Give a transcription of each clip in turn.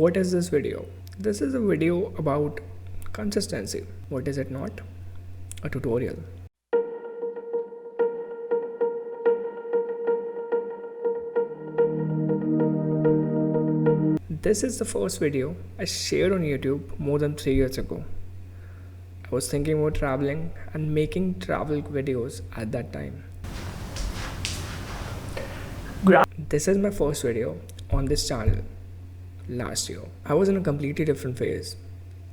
What is this video? This is a video about consistency. What is it not? A tutorial. This is the first video I shared on YouTube more than 3 years ago. I was thinking about traveling and making travel videos at that time. This is my first video on this channel last year. I was in a completely different phase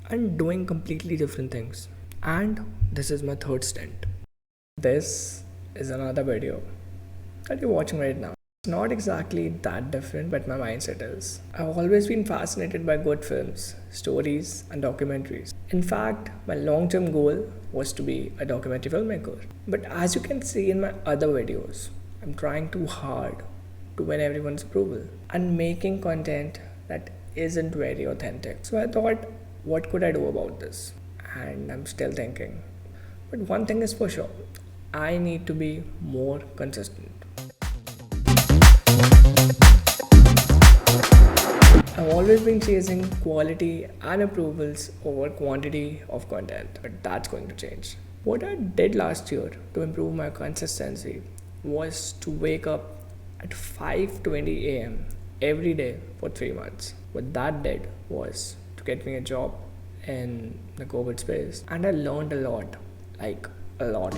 and doing completely different things. And this is my third stint. This is another video that you're watching right now. It's not exactly that different, but my mindset is. I've always been fascinated by good films, stories, and documentaries. In fact, my long-term goal was to be a documentary filmmaker. But as you can see in my other videos, I'm trying too hard to win everyone's approval and making content that isn't very authentic. So I thought, what could I do about this? And I'm still thinking. But one thing is for sure, I need to be more consistent. I've always been chasing quality and approvals over quantity of content, but that's going to change. What I did last year to improve my consistency was to wake up at 5:20 a.m. every day for 3 months. What that did was to get me a job in the COVID space, and I learned a lot, like a lot.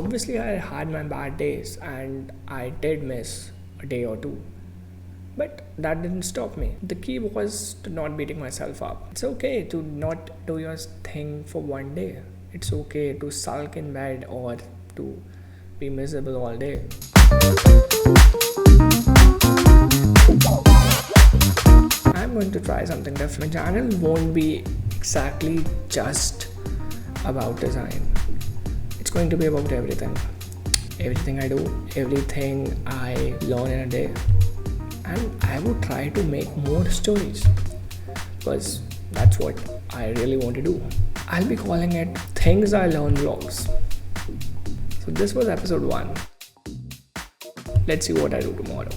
Obviously, I had my bad days and I did miss a day or two, but that didn't stop me. The key was to not beating myself up. It's okay to not do your thing for one day. It's okay to sulk in bed or to be miserable all day. I'm going to try something different. My channel won't be exactly just about design. It's going to be about everything. Everything I do, everything I learn in a day. And I would try to make more stories because that's what I really want to do. I'll be calling it Things I Learn Vlogs. So this was episode 1. Let's see what I do tomorrow.